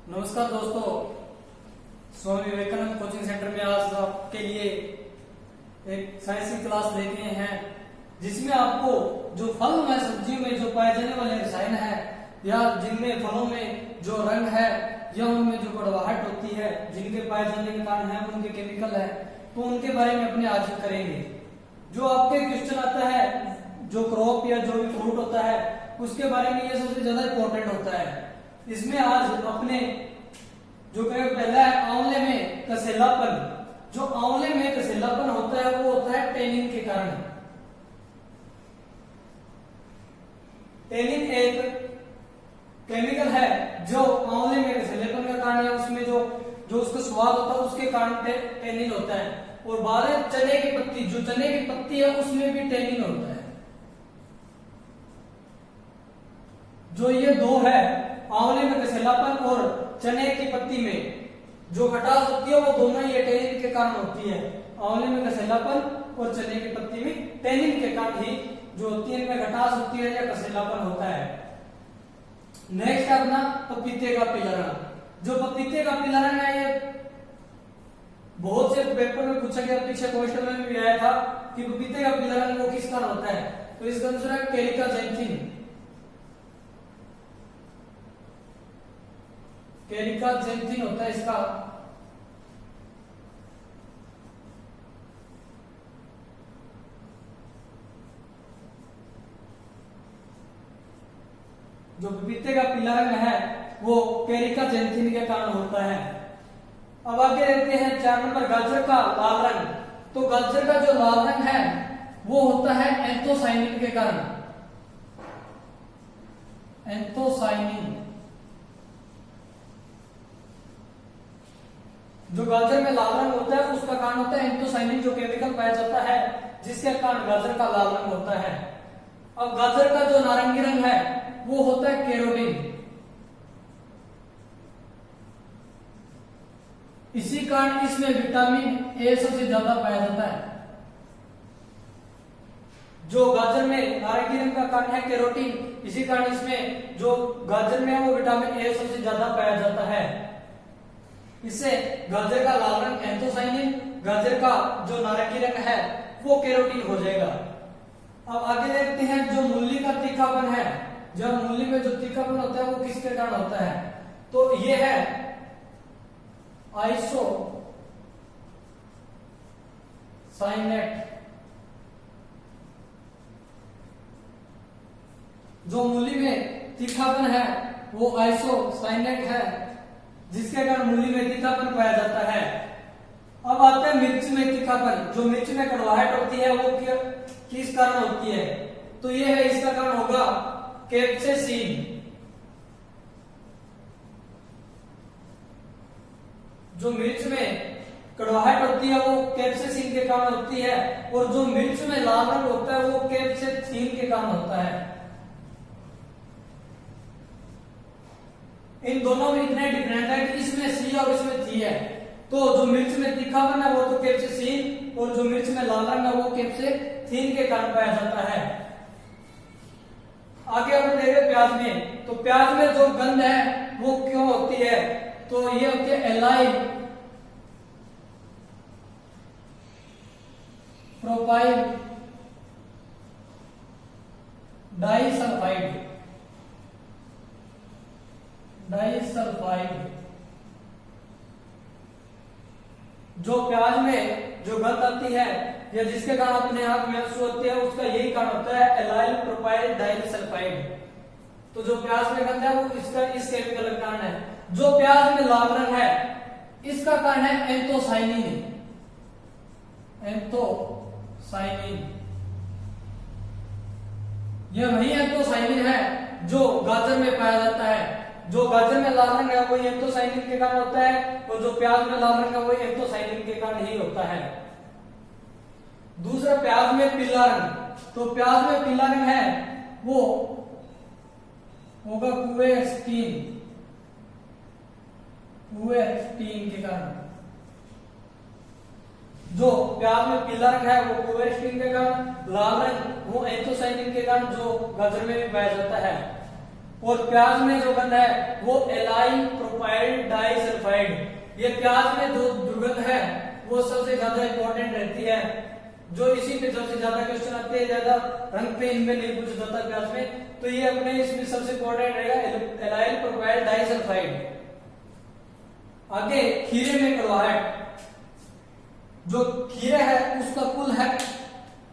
नमस्कार दोस्तों, Swami Vivekananda coaching centre में आज आपके लिए एक साइंस की क्लास लेके हैं, जिसमें आपको जो फल में सब्जियों में जो पाए जाने वाले रसायन है या जिनमें फलों में जो रंग है या उनमें जो कड़वाहट होती है, जिनके पाए जाने के कारण है, उनके केमिकल है, तो उनके बारे में अपने आज करेंगे। जो आपके क्वेश्चन आता है, जो क्रॉप या जो भी फ्रूट होता है उसके बारे में ये सबसे ज्यादा इंपॉर्टेंट होता है। इसमें आज अपने जो पहला है आंवले में कसेलापन। जो आंवले में कसेलापन होता है वो होता है टेनिन के कारण। टेनिन एक केमिकल है जो आंवले में कसेलेपन का कारण है, उसमें जो उसका स्वाद होता है उसके कारण टेनिन होता है। और बाद में चने की पत्ती, जो चने की पत्ती है उसमें भी टेनिन होता है। जो ये दो है, आंवले में कसेलापन और चने की पत्ती में जो खटास होती है, वो दोनों ये टेनिन के कारण होती है। आंवले में कसेलापन और चने की पत्ती में टेनिन के कारण ही जो होती है, इनमें खटास होती है या कसेलापन होता है। नेक्स्ट है अपना पपीते का पीला रंग। जो पपीते का पीला रंग है, ये बहुत से पेपर में पूछा गया, पीछे क्वेश्चन में भी आया था कि पपीते का पीला रंग वो किस कारण होता है। तो इसका आंसर है कैरिका ज़ैंथिन। कैरिका ज़ैंथिन होता है इसका। जो पपीते का पीला रंग है वो कैरिका ज़ैंथिन के कारण होता है। अब आगे देखते हैं 4 नंबर, गाजर का लाल रंग। तो गाजर का जो लाल रंग है वो होता है एंथोसाइनिन के कारण। एंथोसाइनिन, जो गाजर में लाल रंग होता है उसका कारण होता है एंथोसाइनिन, जो केमिकल पाया जाता है जिसके कारण गाजर का लाल रंग होता है। अब गाजर का जो नारंगी रंग है वो होता है कैरोटीन। इसी कारण इसमें विटामिन ए सबसे ज्यादा पाया जाता है। जो गाजर में नारंगी रंग का कारण है कैरोटीन, इसी कारण इसमें जो गाजर में है वो विटामिन ए सबसे ज्यादा पाया जाता है। इससे गाजर का लाल रंग एंथोसाइनिन, गाजर का जो नारंगी रंग है वो कैरोटीन हो जाएगा। अब आगे देखते हैं जो मूली का तीखापन है। जब मूली में जो तीखापन होता है वो किसके कारण होता है, तो ये है आइसोसाइनेट। जो मूली में तीखापन है वो आइसोसाइनेट है, जिसके कारण मूली में तीखापन पाया जाता है। अब आता है मिर्च में तीखापन। जो मिर्च में कड़वाहट होती है वो किस कारण होती है, तो ये है, इसका कारण होगा कैप्सेसिन। जो मिर्च में कड़वाहट होती है वो कैप्सेसिन के कारण होती है, और जो मिर्च में लाल रंग होता है वो कैप्सेसिन के कारण होता है। इन दोनों में इतना डिफरेंट है कि इसमें सी और इसमें थी है। तो जो मिर्च में तीखापन है वो तो कैप्सेसिन, और जो मिर्च में लाल रंग है वो कैप्सेसिन के कारण पाया जाता है। आगे हम देखें प्याज में। तो प्याज में जो गंध है वो क्यों होती है, तो ये होती है एलाइल प्रोपाइल डाइसल्फाइड। जो प्याज में जो गंध आती है या जिसके कारण अपने आंख में आंसू होते हैं, उसका यही कारण होता है एलाइल प्रोपाइल डाइसल्फाइड। तो जो प्याज में गंध है वो इस केमिकल का कारण है। जो प्याज में लाल रंग है इसका कारण है एंथोसाइनिन। यह वही एंथोसाइनिन है जो गाजर में पाया जाता है। जो गाजर में लाल रंग है वो एंथोसाइनिन के कारण होता है, और जो प्याज में लाल रंग है वो एंथोसाइनिन के कारण ही होता है। दूसरा, प्याज में पीला रंग। तो प्याज में पीला रंग है वो होगा क्वेरसेटिन के कारण। जो प्याज में पीला रंग है वो क्वेरसेटिन के कारण, लाल रंग वो एंथोसाइनिन के कारण जो गाजर में भी पाया जाता है। और प्याज में जो गंध है वो एलाइल प्रोपाइल डाइसल्फाइड। ये प्याज में जो दुर्गंध है वो सबसे ज्यादा इंपॉर्टेंट रहती है, जो इसी पे सबसे ज्यादा क्वेश्चन आते हैं, ज्यादा रंग पे इनमें नहीं पूछा जाता प्याज में, तो ये अपने इसमें सबसे इंपॉर्टेंट रहेगा एलाइल प्रोपाइल डाइसल्फाइड। आगे खीरे में कड़वाहट। जो खीरे है उसका कुल है,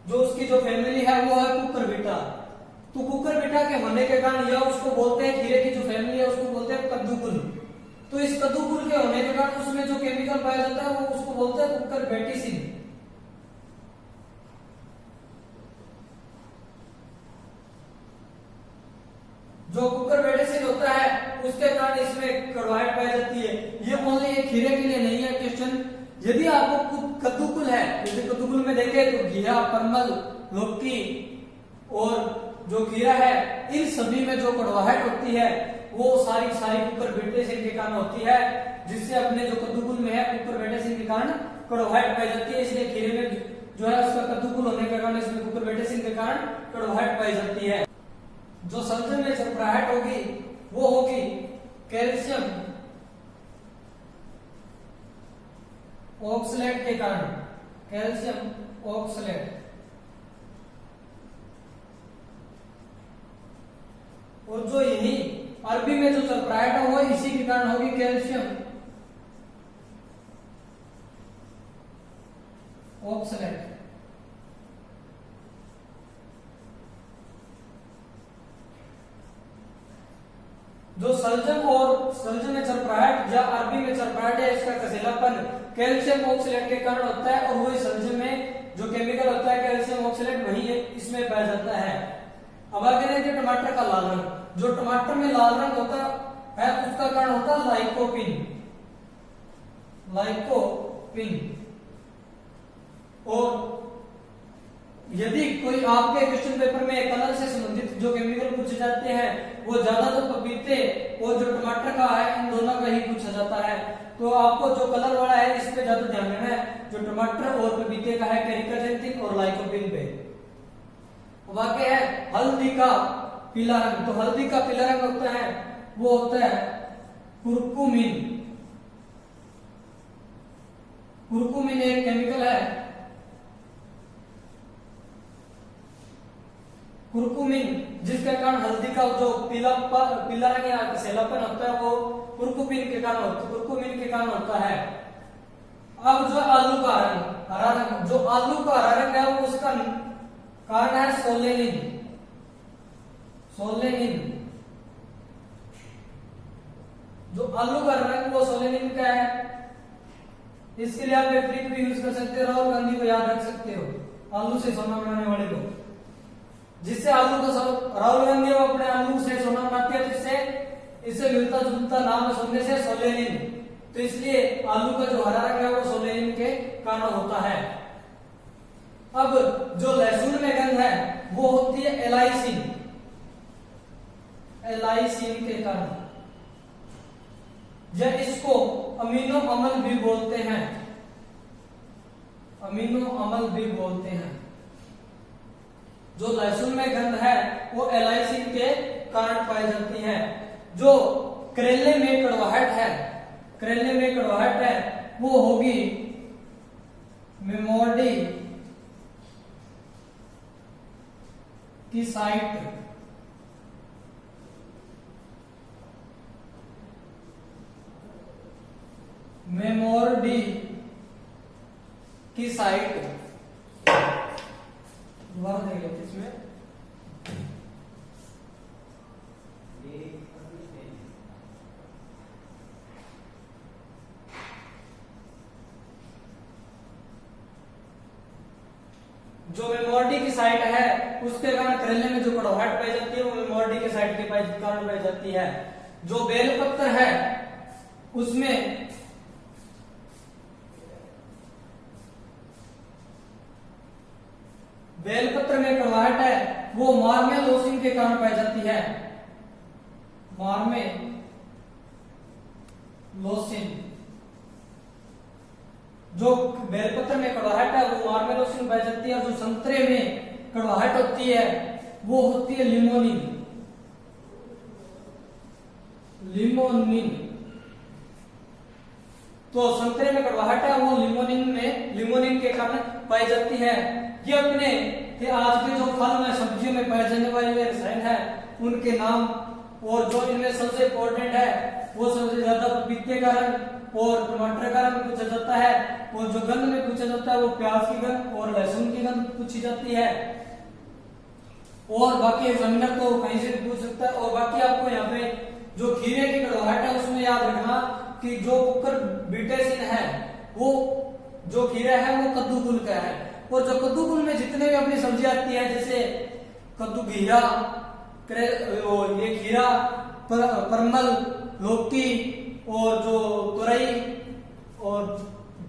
जो उसकी जो फैमिली है वो है कुकुरबिटा। तो कुकुरबिटा के होने के कारण या उसको बोलते हैं, खीरे की जो फैमिली है उसको बोलते हैं कद्दूकुल। तो इस कद्दूकुल के होने के कारण उसमें जो केमिकल पाया जाता है वो उसको बोलते हैं कुकुरबिटेसिन। जो कुकुरबिटेसिन होता है उसके कारण इसमें कड़वाहट पाई जाती है। ये ओनली एक खीरे के लिए नहीं है क्वेश्चन। यदि आपको कद्दूकुल है, यदि कद्दूकुल में देखें तो घिया, परमल, लौकी और जो खीरा है, इन सभी में जो कड़वाहट होती है वो सारी कुकुरबिटेसिन के कारण होती है, जिससे अपने जो कद्दूकुल में है कुकुरबिटेसिन के कारण कड़वाहट पाई जाती है। इसलिए खीरे में जो है उसका कद्दूकुल होने के कारण इसमें कुकुरबिटेसिन के कारण कड़वाहट पाई जाती है। जो सल्फर में चरपराहट होगी वो होगी कैल्शियम ऑक्सलेट के कारण, कैल्शियम ऑक्सलेट। और जो यही अरबी में जो चरपराहट है वो इसी के कारण होगी, कैल्शियम ऑक्सलेट। जो सल्जम में चरपराहट या अरबी में चरपराहट है, इसका कसेलापन कैल्शियम ऑक्सलेट के कारण होता है, और वही सल्जम में जो केमिकल होता है कैल्शियम ऑक्सलेट वही इसमें पाया जाता है। अब आगे देखिए टमाटर का लाल रंग। जो टमाटर में लाल रंग होता है उसका कारण होता है लाइकोपिन, लाइकोपिन। और यदि कोई आपके क्वेश्चन पेपर में कलर से संबंधित जो केमिकल पूछे जाते हैं वो ज्यादा तो पपीते और जो टमाटर का है इन दोनों का ही पूछा जाता है, तो आपको जो कलर वाला है इस पे ज्यादा ध्यान देना है। जो टमाटर और पपीते का है कैरिकाजेंथिन और लाइकोपिन पे। अब आगे है हल्दी का पीला रंग। तो हल्दी का पीला रंग होता है वो होता है कुर्कुमिन। कुर्कुमिन एक केमिकल है, कुर्कुमिन, जिसके कारण हल्दी का जो पीला रंग या कसेलापन होता है वो कुर्कुमिन के कारण होता है। अब जो आलू का रंग, हरा रंग, जो आलू का हरा रंग है वो उसका कारण है सोलेनिन, सोलेनिन। जो आलू का रंग वो सोलेनिन का है। इसके लिए आप एक ट्रिक भी यूज कर सकते हो, राहुल गांधी को याद रख सकते हो, आलू से सोना बनाने वाले को, जिससे आलू को सब राहुल गांधी अपने आलू से सोना बनाते हैं, जिससे इससे मिलता जुलता नाम है सुनने से सोलेनिन। तो इसलिए आलू का जो हरा रंग है वो सोलेनिन के कारण होता है। अब जो लहसुन में गंध है वो होती है एलाइसिन, एलाइसिन के कारण, या इसको अमीनो अम्ल भी बोलते हैं, अमीनो अम्ल भी बोलते हैं। जो लहसुन में गंध है वो एलाइसिन के कारण पाई जाती है। जो करेले में कड़वाहट है, करेले में कड़वाहट है वो होगी मेमोडी की साइट, मेमोडी की साइट। दोबारा देख लेते इसमें। जो मेमोडी की साइट है उसके कारण करेले में जो कड़वाहट पाई जाती है वो मेमोडी के साइट के कारण पाई जाती है। जो बेलपत्र है उसमें बेलपत्र में कड़वाहट है वो मार्मेलोसिन के कारण पाई जाती है, मार्मेलोसिन। जो बेलपत्र में कड़वाहट है वो मार्मेलोसिन पाई जाती है। और जो संतरे में कड़वाहट होती है वो होती है लिमोनिन, लिमोनिन। तो संतरे में कड़वाहट है वो लिमोनिन के कारण पाई जाती है। ये अपने आज के जो फल में सब्जियों में पाए जाने वाले रसायन है उनके नाम, और जो इनमें सबसे इम्पोर्टेंट है वो सबसे ज्यादा पपीते का रंग और टमाटर का रंग पूछा जाता है, और जो गंध में पूछा जाता है वो प्याज की गंध और लहसुन की गंध पूछी जाती है। और बाकी एग्जामिनर तो कहीं से भी पूछ सकता है। और बाकी आपको यहाँ पे जो खीरे की कड़वाहट है उसमें याद रखना कि जो कुकर बिटेसिन है वो जो खीरा है वो कद्दू कुल का है, और जो कद्दू कुल में जितने भी अपनी सब्जी आती है जैसे कद्दू घीरा, ये खीरा, परमल, लौकी और जो तुरई और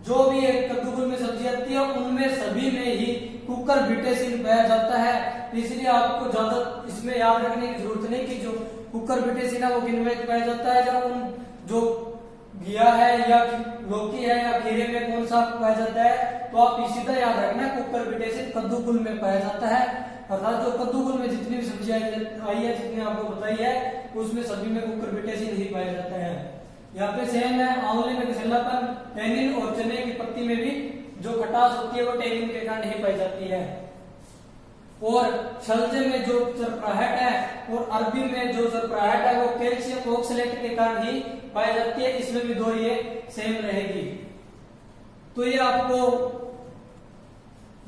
जो भी एक कद्दू कुल में सब्जी आती है उनमें सभी में ही कुकर बिटेसिन पाया जाता है। इसलिए आपको ज्यादा इसमें याद रखने की जरूरत नहीं कि जो कुकर बिटेसिन है वो किन में पाया जाता है, जब उन जो घिया है या लौकी है या खीरे में कौन सा पाया जाता है, तो आप सीधा याद रखना कुकर बिटेसिन कद्दू कुल में पाया जाता है। अर्थात जो कद्दू कुल में जितनी भी सब्जी आई है जितनी आपको बताई है उसमें सभी में कुकर बिटेसिन ही पाया जाता है। यहाँ पे सेम है, आंवले में कसैलापन, टैनिन, और चने की पत्ती में भी जो खटास होती है वो टैनिन के कारण ही पाई जाती है। और छलजे में जो चरपराहट है और अरबी में जो चरपराहट है वो कैल्शियम ऑक्सलेट के कारण ही पाई जाती है। इसमें भी दो ये सेम रहेगी। तो ये आपको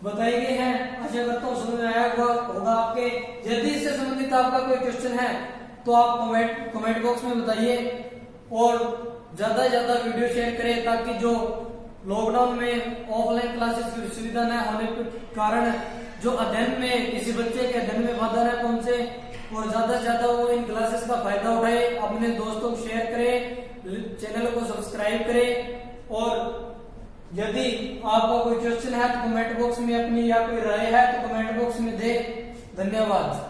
बताई गई है, आशा करता हूँ समझ में आया होगा आपके। यदि इससे संबंधित आपका कोई क्वेश्चन है तो आप कमेंट बॉक्स में बताइए, और ज्यादा से ज्यादा वीडियो शेयर करें ताकि जो लॉकडाउन में ऑफलाइन क्लासेस की सुविधा न होने के कारण जो अध्ययन में किसी बच्चे के अध्ययन में बाधा न पहुंचे, और ज्यादा से ज्यादा वो इन क्लासेस का फायदा उठाए। अपने दोस्तों को शेयर करें, चैनल को सब्सक्राइब करें, और यदि आपका कोई क्वेश्चन है तो कमेंट बॉक्स में अपनी या कोई राय है तो कमेंट बॉक्स में दे। धन्यवाद।